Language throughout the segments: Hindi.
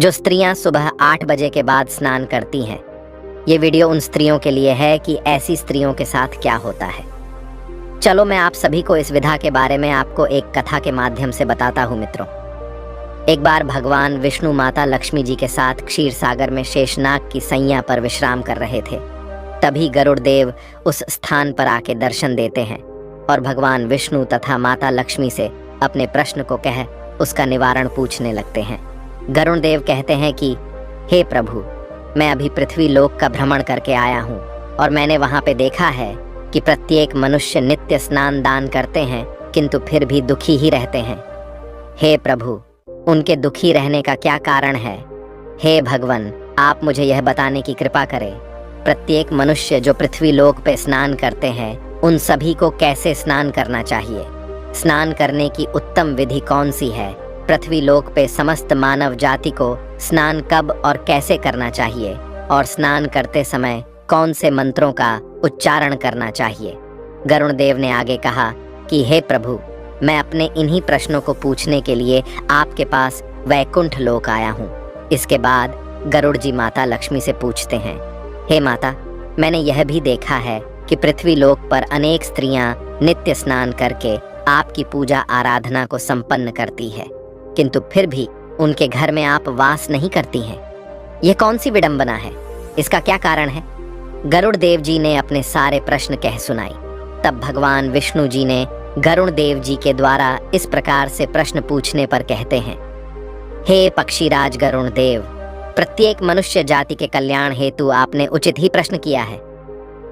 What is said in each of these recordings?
जो स्त्रियां सुबह 8 बजे के बाद स्नान करती हैं। ये वीडियो उन स्त्रियों के लिए है कि ऐसी स्त्रियों के साथ क्या होता है। चलो मैं आप सभी को इस विधा के बारे में आपको एक कथा के माध्यम से बताता हूँ मित्रों। एक बार भगवान विष्णु माता लक्ष्मी जी के साथ क्षीर सागर में शेषनाग की सैया पर विश्राम कर रहे थे। तभी गरुड़ देव उस स्थान पर आके दर्शन देते हैं और भगवान विष्णु तथा माता लक्ष्मी से अपने प्रश्न को कह उसका निवारण पूछने लगते हैं। गरुड़ देव कहते हैं कि हे प्रभु, मैं अभी पृथ्वी लोक का भ्रमण करके आया हूँ और मैंने वहाँ पे देखा है कि प्रत्येक मनुष्य नित्य स्नान दान करते हैं किंतु फिर भी दुखी ही रहते हैं। हे प्रभु, उनके दुखी रहने का क्या कारण है? हे भगवान, आप मुझे यह बताने की कृपा करें। प्रत्येक मनुष्य जो पृथ्वी लोक पे स्नान करते हैं उन सभी को कैसे स्नान करना चाहिए? स्नान करने की उत्तम विधि कौन सी है? पृथ्वी लोक पे समस्त मानव जाति को स्नान कब और कैसे करना चाहिए और स्नान करते समय कौन से मंत्रों का उच्चारण करना चाहिए? गरुड़ देव ने आगे कहा कि हे प्रभु, मैं अपने इन्हीं प्रश्नों को पूछने के लिए आपके पास वैकुंठ लोक आया हूँ। इसके बाद गरुड़ जी माता लक्ष्मी से पूछते हैं, हे माता, मैंने यह भी देखा है कि पृथ्वी लोक पर अनेक स्त्रियां नित्य स्नान करके आपकी पूजा आराधना को संपन्न करती है, किंतु फिर भी उनके घर में आप वास नहीं करती हैं। यह कौन सी विडंबना है? इसका क्या कारण है? गरुड़ देव जी ने अपने सारे प्रश्न कह सुनाई। तब भगवान विष्णु जी ने गरुड़ देव जी के द्वारा इस प्रकार से प्रश्न पूछने पर कहते हैं, हे पक्षीराज गरुड़ देव, प्रत्येक मनुष्य जाति के कल्याण हेतु आपने उचित ही प्रश्न किया है।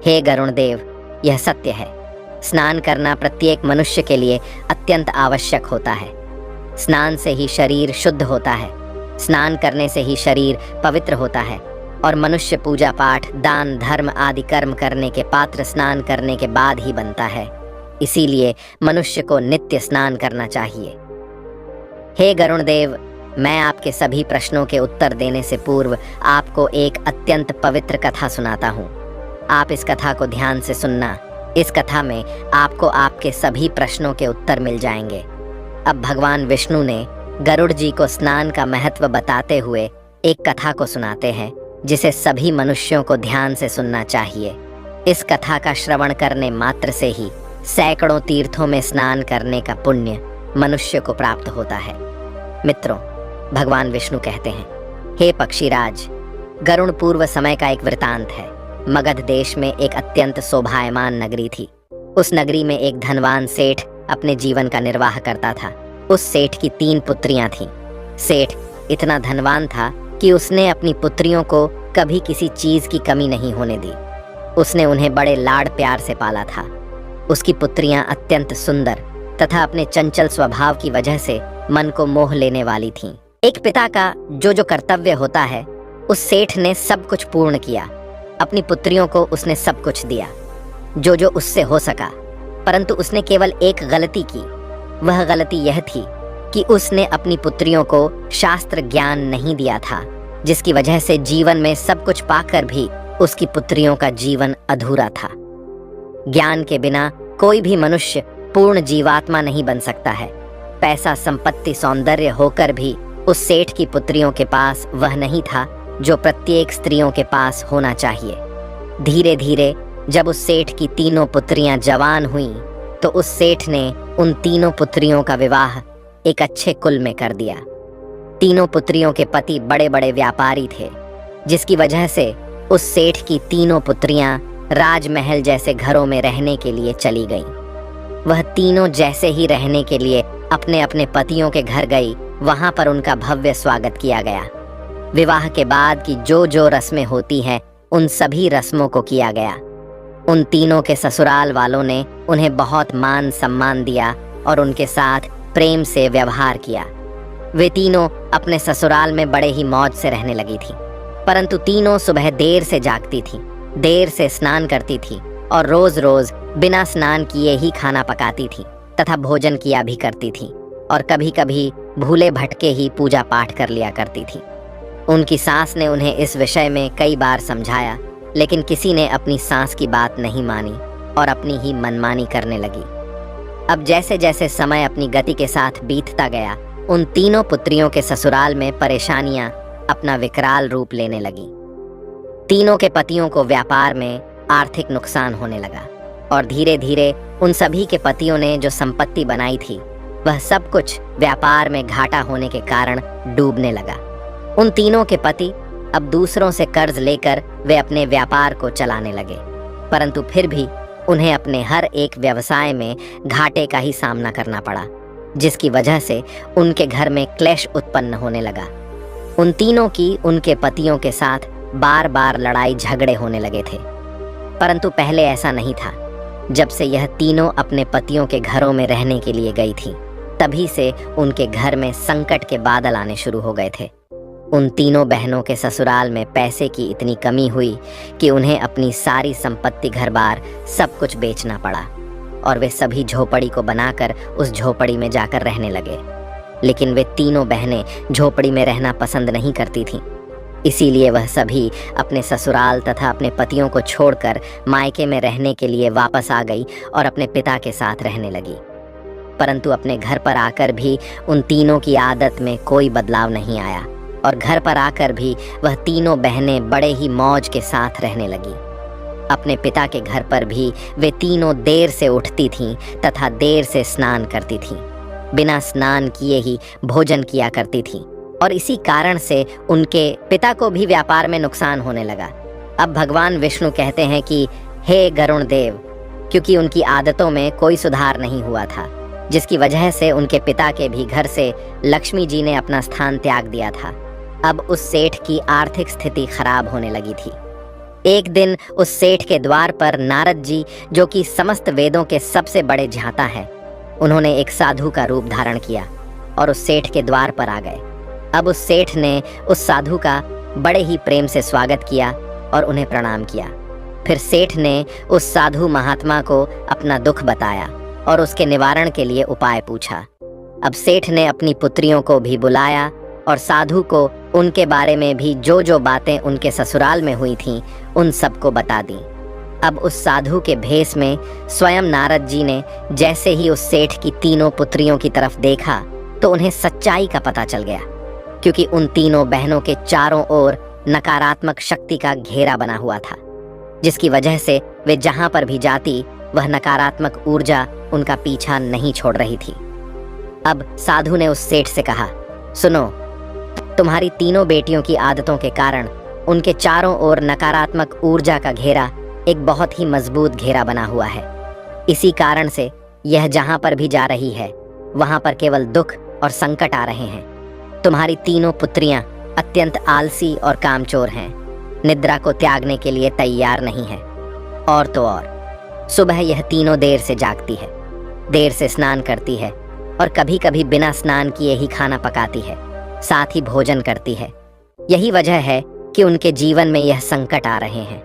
हे गरुड़ देव, यह सत्य है। स्नान करना प्रत्येक मनुष्य के लिए अत्यंत आवश्यक होता है। स्नान से ही शरीर शुद्ध होता है, स्नान करने से ही शरीर पवित्र होता है और मनुष्य पूजा पाठ, दान, धर्म आदि कर्म करने के पात्र स्नान करने के बाद ही बनता है। इसीलिए मनुष्य को नित्य स्नान करना चाहिए। हे गरुड़ देव, मैं आपके सभी प्रश्नों के उत्तर देने से पूर्व आपको एक अत्यंत पवित्र कथा सुनाता हूँ। आप इस कथा को ध्यान से सुनना। इस कथा में आपको आपके सभी प्रश्नों के उत्तर मिल जाएंगे। अब भगवान विष्णु ने गरुड़ जी को स्नान का महत्व बताते हुए एक कथा को सुनाते हैं जिसे सभी मनुष्यों को ध्यान से सुनना चाहिए। इस कथा का श्रवण करने मात्र से ही सैकड़ों तीर्थों में स्नान करने का पुण्य मनुष्य को प्राप्त होता है। मित्रों, भगवान विष्णु कहते हैं, हे पक्षीराज, गरुड़ पूर्व समय का एक वृतांत है। मगध देश में एक अत्यंत शोभायमान नगरी थी। उस नगरी में एक धनवान सेठ अपने जीवन का निर्वाह करता था। उस सेठ की 3 पुत्रियां थीं। सेठ इतना धनवान था कि उसने अपनी पुत्रियों को कभी किसी चीज की कमी नहीं होने दी। उसने उन्हें बड़े लाड प्यार से पाला था। उसकी पुत्रियां अत्यंत सुंदर तथा अपने चंचल स्वभाव की वजह से मन को मोह लेने वाली थीं। एक पिता का जो कर्तव्य होता है, उस सेठ ने सब कुछ पूर्ण किया। अपनी पुत्रियों को उसने सब कुछ दिया जो उससे हो सका, परंतु उसने केवल एक गलती की। वह गलती यह थी कि उसने अपनी पुत्रियों को शास्त्र ज्ञान नहीं दिया था, जिसकी वजह से जीवन में सब कुछ पाकर भी उसकी पुत्रियों का जीवन अधूरा था। ज्ञान के बिना कोई भी मनुष्य पूर्ण जीवात्मा नहीं बन सकता है। पैसा, संपत्ति, सौंदर्य होकर भी उस सेठ की पुत्रियों के पास वह नहीं था जो प्रत्येक स्त्रियों के पास होना चाहिए। धीरे धीरे जब उस सेठ की 3 पुत्रियां जवान हुईं, तो उस सेठ ने उन 3 पुत्रियों का विवाह एक अच्छे कुल में कर दिया। 3 पुत्रियों के पति बड़े बड़े व्यापारी थे, जिसकी वजह से उस सेठ की 3 पुत्रियां राजमहल जैसे घरों में रहने के लिए चली गईं। वह तीनों जैसे ही रहने के लिए अपने अपने पतियों के घर गई, वहां पर उनका भव्य स्वागत किया गया। विवाह के बाद की जो रस्में होती हैं, उन सभी रस्मों को किया गया। उन तीनों के ससुराल वालों ने उन्हें बहुत मान सम्मान दिया और उनके साथ प्रेम से व्यवहार किया। वे तीनों अपने ससुराल में बड़े ही मौज से रहने लगी थी, परंतु तीनों सुबह देर से जागती थी, देर से स्नान करती थी और रोज रोज बिना स्नान किए ही खाना पकाती थी तथा भोजन किया भी करती थी और कभी कभी भूले भटके ही पूजा पाठ कर लिया करती थी। उनकी सास ने उन्हें इस विषय में कई बार समझाया, लेकिन किसी ने अपनी सास की बात नहीं मानी और अपनी ही मनमानी करने लगी। अब जैसे जैसे समय अपनी गति के साथ बीतता गया, उन तीनों पुत्रियों के ससुराल में परेशानियां अपना विकराल रूप लेने लगी। तीनों के पतियों को व्यापार में आर्थिक नुकसान होने लगा और धीरे धीरे उन सभी के पतियों ने जो संपत्ति बनाई थी वह सब कुछ व्यापार में घाटा होने के कारण डूबने लगा। उन तीनों के पति अब दूसरों से कर्ज लेकर वे अपने व्यापार को चलाने लगे, परंतु फिर भी उन्हें अपने हर एक व्यवसाय में घाटे का ही सामना करना पड़ा, जिसकी वजह से उनके घर में क्लेश उत्पन्न होने लगा। उन तीनों की उनके पतियों के साथ बार बार लड़ाई झगड़े होने लगे थे, परंतु पहले ऐसा नहीं था। जब से यह तीनों अपने पतियों के घरों में रहने के लिए गई थी, तभी से उनके घर में संकट के बादल आने शुरू हो गए थे। उन तीनों बहनों के ससुराल में पैसे की इतनी कमी हुई कि उन्हें अपनी सारी संपत्ति, घर बार सब कुछ बेचना पड़ा और वे सभी झोपड़ी को बनाकर उस झोपड़ी में जाकर रहने लगे। लेकिन वे तीनों बहनें झोपड़ी में रहना पसंद नहीं करती थीं, इसीलिए वह सभी अपने ससुराल तथा अपने पतियों को छोड़कर मायके में रहने के लिए वापस आ गई और अपने पिता के साथ रहने लगी। परंतु अपने घर पर आकर भी उन तीनों की आदत में कोई बदलाव नहीं आया और घर पर आकर भी वह तीनों बहनें बड़े ही मौज के साथ रहने लगी। अपने पिता के घर पर भी वे तीनों देर से उठती थीं तथा देर से स्नान करती थीं, बिना स्नान किए ही भोजन किया करती थीं और इसी कारण से उनके पिता को भी व्यापार में नुकसान होने लगा। अब भगवान विष्णु कहते हैं कि हे गरुण देव, क्योंकि उनकी आदतों में कोई सुधार नहीं हुआ था, जिसकी वजह से उनके पिता के भी घर से लक्ष्मी जी ने अपना स्थान त्याग दिया था। अब उस सेठ की आर्थिक स्थिति खराब होने लगी थी। एक दिन उस सेठ के द्वार पर नारद जी, जो कि समस्त वेदों के सबसे बड़े ज्ञाता हैं, उन्होंने एक साधु का रूप धारण किया और उस सेठ के द्वार पर आ गए। अब उस सेठ ने उस साधु का बड़े ही प्रेम से स्वागत किया और उन्हें प्रणाम किया। फिर सेठ ने उस साधु महात्मा को अपना दुख बताया और उसके निवारण के लिए उपाय पूछा। अब सेठ ने अपनी पुत्रियों को भी बुलाया और साधु को उनके बारे में भी जो जो बातें उनके ससुराल में हुई थीं उन सबको बता दी। अब उस साधु के भेष में स्वयं नारद जी ने जैसे ही उस सेठ की तीनों पुत्रियों की तरफ देखा तो उन्हें सच्चाई का पता चल गया, क्योंकि उन तीनों बहनों के चारों ओर नकारात्मक शक्ति का घेरा बना हुआ था, जिसकी वजह से वे जहां पर भी जाती वह नकारात्मक ऊर्जा उनका पीछा नहीं छोड़ रही थी। अब साधु ने उस सेठ से कहा, सुनो, तुम्हारी तीनों बेटियों की आदतों के कारण उनके चारों ओर नकारात्मक ऊर्जा का घेरा एक बहुत ही मजबूत घेरा बना हुआ है। इसी कारण से यह जहां पर भी जा रही है वहां पर केवल दुख और संकट आ रहे हैं। तुम्हारी तीनों पुत्रियां अत्यंत आलसी और कामचोर हैं, निद्रा को त्यागने के लिए तैयार नहीं है। और तो और सुबह यह तीनों देर से जागती है, देर से स्नान करती है और कभी कभी बिना स्नान किए ही खाना पकाती है, साथ ही भोजन करती है। यही वजह है कि उनके जीवन में यह संकट आ रहे हैं।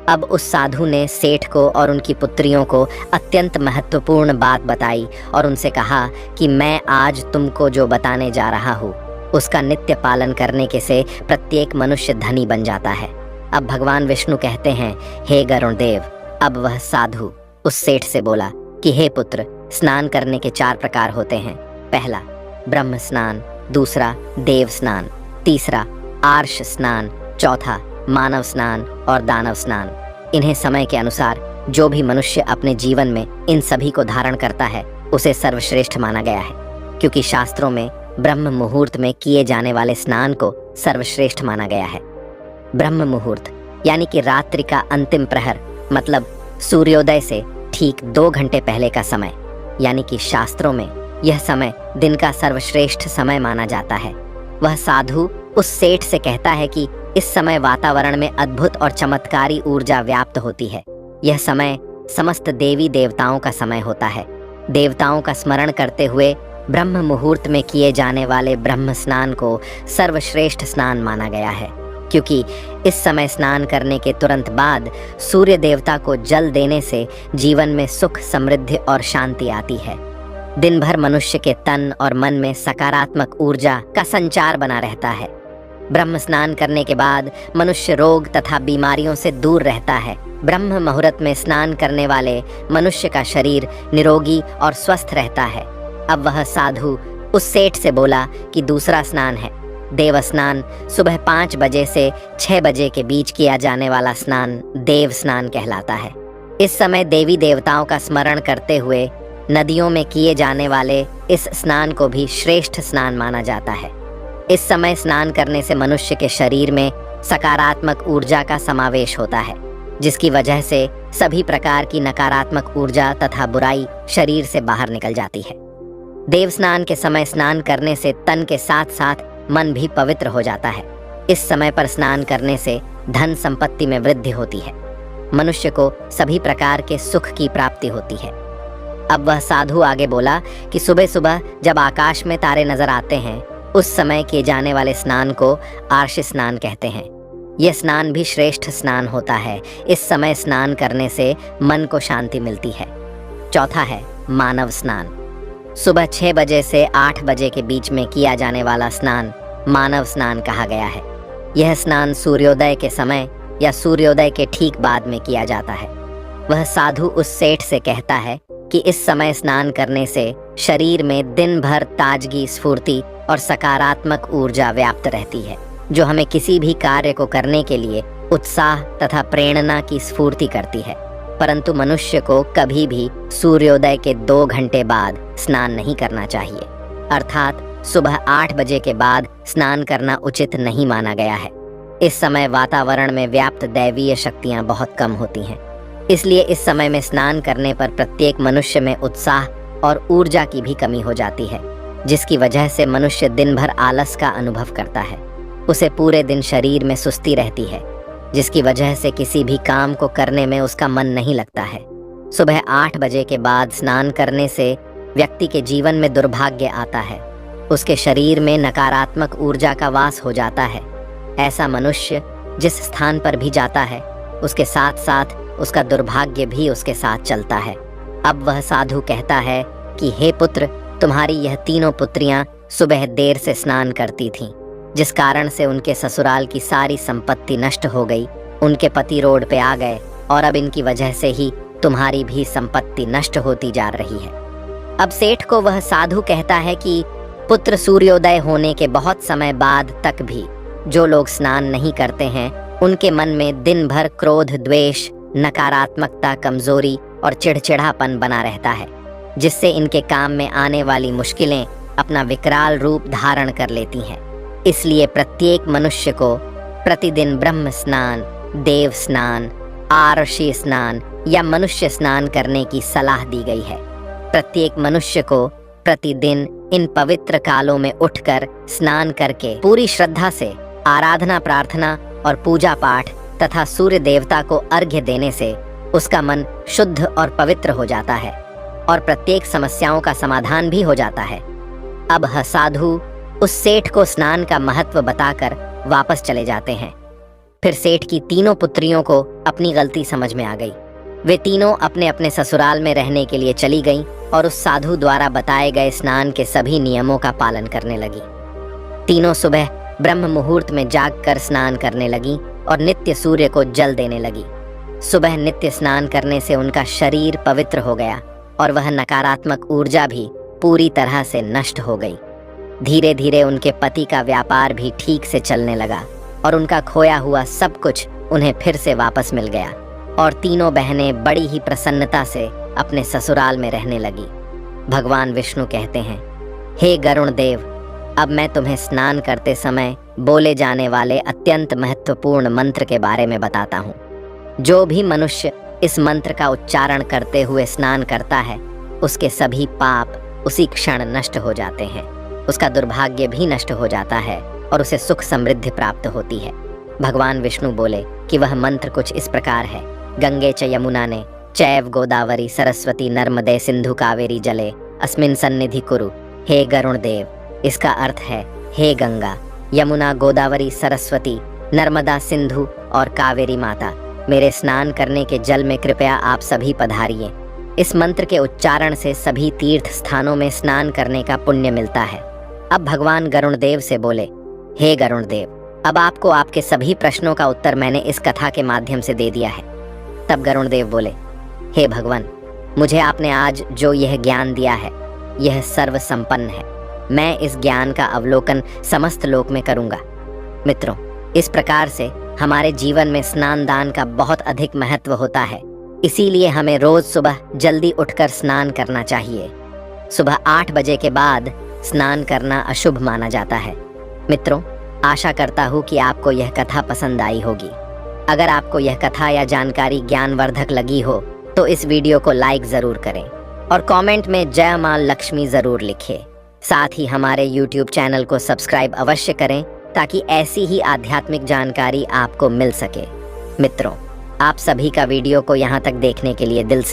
अब उस साधु ने सेठ को और उनकी पुत्रियों को अत्यंत महत्वपूर्ण बात बताई और उनसे कहा कि मैं आज तुमको जो बताने जा रहा हूँ उसका नित्य पालन करने के से प्रत्येक मनुष्य धनी बन जाता है। अब भगवान विष्णु कहते हैं, हे गरुण देव। अब वह साधु उस सेठ से बोला कि हे पुत्र, स्नान करने के 4 प्रकार होते हैं। पहला ब्रह्म स्नान, दूसरा देव स्नान, तीसरा आर्ष स्नान, चौथा मानव स्नान और दानव स्नान। इन्हें समय के अनुसार जो भी मनुष्य अपने जीवन में इन सभी को धारण करता है उसे सर्वश्रेष्ठ माना गया है, क्योंकि शास्त्रों में ब्रह्म मुहूर्त में किए जाने वाले स्नान को सर्वश्रेष्ठ माना गया है। ब्रह्म मुहूर्त यानी कि रात्रि का अंतिम प्रहर, मतलब सूर्योदय से ठीक 2 घंटे पहले का समय, यानी कि शास्त्रों में यह समय दिन का सर्वश्रेष्ठ समय माना जाता है। वह साधु उस सेठ से कहता है कि इस समय वातावरण में अद्भुत और चमत्कारी ऊर्जा व्याप्त होती है। यह समय समस्त देवी देवताओं का समय होता है। देवताओं का स्मरण करते हुए ब्रह्म मुहूर्त में किए जाने वाले ब्रह्म स्नान को सर्वश्रेष्ठ स्नान माना गया है, क्योंकि इस समय स्नान करने के तुरंत बाद सूर्य देवता को जल देने से जीवन में सुख, समृद्धि और शांति आती है। दिन भर मनुष्य के तन और मन में सकारात्मक ऊर्जा का संचार बना रहता है। ब्रह्म स्नान करने के बाद मनुष्य रोग तथा बीमारियों से दूर रहता है। ब्रह्म मुहूर्त में स्नान करने वाले मनुष्य का शरीर निरोगी और स्वस्थ रहता है। अब वह साधु उस सेठ से बोला कि दूसरा स्नान है, देव स्नान सुबह 5 बजे से 6 बजे के बीच किया जाने वाला स्नान देव स्नान कहलाता है। इस समय देवी देवताओं का स्मरण करते हुए नदियों में किए जाने वाले इस स्नान को भी श्रेष्ठ स्नान माना जाता है। इस समय स्नान करने से मनुष्य के शरीर में सकारात्मक ऊर्जा का समावेश होता है, जिसकी वजह से सभी प्रकार की नकारात्मक ऊर्जा तथा बुराई शरीर से बाहर निकल जाती है। देव स्नान के समय स्नान करने से तन के साथ साथ मन भी पवित्र हो जाता है। इस समय पर स्नान करने से धन संपत्ति में वृद्धि होती है। मनुष्य को सभी प्रकार के सुख की प्राप्ति होती है। अब वह साधु आगे बोला कि सुबह सुबह जब आकाश में तारे नजर आते हैं, उस समय किए जाने वाले स्नान को आर्ष स्नान कहते हैं। यह स्नान भी श्रेष्ठ स्नान होता है। इस समय स्नान करने से मन को शांति मिलती है। चौथा है मानव स्नान। सुबह 6 बजे से 8 बजे के बीच में किया जाने वाला स्नान मानव स्नान कहा गया है। यह स्नान सूर्योदय के समय या सूर्योदय के ठीक बाद में किया जाता है। वह साधु उस सेठ से कहता है कि इस समय स्नान करने से शरीर में दिन भर ताजगी, स्फूर्ति और सकारात्मक ऊर्जा व्याप्त रहती है, जो हमें किसी भी कार्य को करने के लिए उत्साह तथा प्रेरणा की स्फूर्ति करती है। परंतु मनुष्य को कभी भी सूर्योदय के 2 घंटे बाद स्नान नहीं करना चाहिए, अर्थात सुबह 8 बजे के बाद स्नान करना उचित नहीं माना गया है। इस समय वातावरण में व्याप्त दैवीय शक्तियां बहुत कम होती हैं। इसलिए इस समय में स्नान करने पर प्रत्येक मनुष्य में उत्साह और ऊर्जा की भी कमी हो जाती है, जिसकी वजह से मनुष्य दिन भर आलस का अनुभव करता है। उसे पूरे दिन शरीर में सुस्ती रहती है, जिसकी वजह से किसी भी काम को करने में उसका मन नहीं लगता है। सुबह 8 बजे के बाद स्नान करने से व्यक्ति के जीवन में दुर्भाग्य आता है। उसके शरीर में नकारात्मक ऊर्जा का वास हो जाता है। ऐसा मनुष्य जिस स्थान पर भी जाता है, उसके साथ साथ उसका दुर्भाग्य भी उसके साथ चलता है। अब वह साधु कहता है कि हे पुत्र, तुम्हारी यह तीनों पुत्रियां सुबह देर से स्नान करती थीं, जिस कारण से उनके ससुराल की सारी संपत्ति नष्ट हो गई। उनके पति रोड पे आ गए और अब इनकी वजह से ही तुम्हारी भी संपत्ति नष्ट होती जा रही है। अब सेठ को वह साधु कहता है कि पुत्र, सूर्योदय होने के बहुत समय बाद तक भी जो लोग स्नान नहीं करते हैं, उनके मन में दिन भर क्रोध, द्वेष, नकारात्मकता, कमजोरी और चिड़चिड़ापन बना रहता है, जिससे इनके काम में आने वाली मुश्किलें अपना विकराल रूप धारण कर लेती हैं। इसलिए प्रत्येक मनुष्य को प्रतिदिन ब्रह्म स्नान, देव स्नान, आर्षि स्नान या मनुष्य स्नान करने की सलाह दी गई है। प्रत्येक मनुष्य को प्रतिदिन इन पवित्र कालों में उठकर स्नान करके पूरी श्रद्धा से आराधना, प्रार्थना और पूजा पाठ तथा सूर्य देवता को अर्घ्य देने से उसका मन शुद्ध और पवित्र हो जाता है और प्रत्येक समस्याओं का समाधान भी हो जाता है। अब साधु उस सेठ को स्नान का महत्व बताकर वापस चले जाते हैं। फिर सेठ की तीनों पुत्रियों को अपनी गलती समझ में आ गई। वे तीनों अपने अपने ससुराल में रहने के लिए चली गईं और उस साधु द्वारा बताए गए स्नान के सभी नियमों का पालन करने लगी। तीनों सुबह ब्रह्म मुहूर्त में जागकर स्नान करने लगी और नित्य सूर्य को जल देने लगी। सुबह नित्य स्नान करने से उनका शरीर पवित्र हो गया और वह नकारात्मक ऊर्जा भी पूरी तरह से नष्ट हो गई। धीरे धीरे उनके पति का व्यापार भी ठीक से चलने लगा और उनका खोया हुआ सब कुछ उन्हें फिर से वापस मिल गया और तीनों बहनें बड़ी ही प्रसन्नता से अपने ससुराल में रहने लगी। भगवान विष्णु कहते हैं, हे गरुण देव, अब मैं तुम्हें स्नान करते समय बोले जाने वाले अत्यंत महत्वपूर्ण मंत्र के बारे में बताता हूँ। जो भी मनुष्य इस मंत्र का उच्चारण करते हुए स्नान करता है, उसके सभी पाप उसी क्षण नष्ट हो जाते हैं, उसका दुर्भाग्य भी नष्ट हो जाता है और उसे सुख समृद्धि प्राप्त होती है। भगवान विष्णु बोले कि वह मंत्र कुछ इस प्रकार है, गंगे च यमुनाने चैव गोदावरी सरस्वती नर्मदे सिंधु कावेरी जले अस्मिन् सन्निधि कुरु हे गरुण देव। इसका अर्थ है, हे गंगा, यमुना, गोदावरी, सरस्वती, नर्मदा, सिंधु और कावेरी माता, मेरे स्नान करने के जल में कृपया आप सभी पधारिए। इस मंत्र के उच्चारण से सभी तीर्थ स्थानों में स्नान करने का पुण्य मिलता है। अब भगवान गरुण देव से बोले, हे गरुण देव, अब आपको आपके सभी प्रश्नों का उत्तर मैंने इस कथा के माध्यम से दे दिया है। तब गरुण देव बोले, हे भगवान, मुझे आपने आज जो यह ज्ञान दिया है, यह सर्व संपन्न है। मैं इस ज्ञान का अवलोकन समस्त लोक में करूंगा। मित्रों, इस प्रकार से हमारे जीवन में स्नान दान का बहुत अधिक महत्व होता है। इसीलिए हमें रोज सुबह जल्दी उठकर स्नान करना चाहिए। सुबह 8 बजे के बाद स्नान करना अशुभ माना जाता है। मित्रों, आशा करता हूँ कि आपको यह कथा पसंद आई होगी। अगर आपको यह कथा या जानकारी ज्ञानवर्धक लगी हो तो इस वीडियो को लाइक जरूर करें और कमेंट में जय मां लक्ष्मी जरूर लिखिए। साथ ही हमारे YouTube चैनल को सब्सक्राइब अवश्य करें ताकि ऐसी ही आध्यात्मिक जानकारी आपको मिल सके। मित्रों, आप सभी का वीडियो को यहाँ तक देखने के लिए दिल से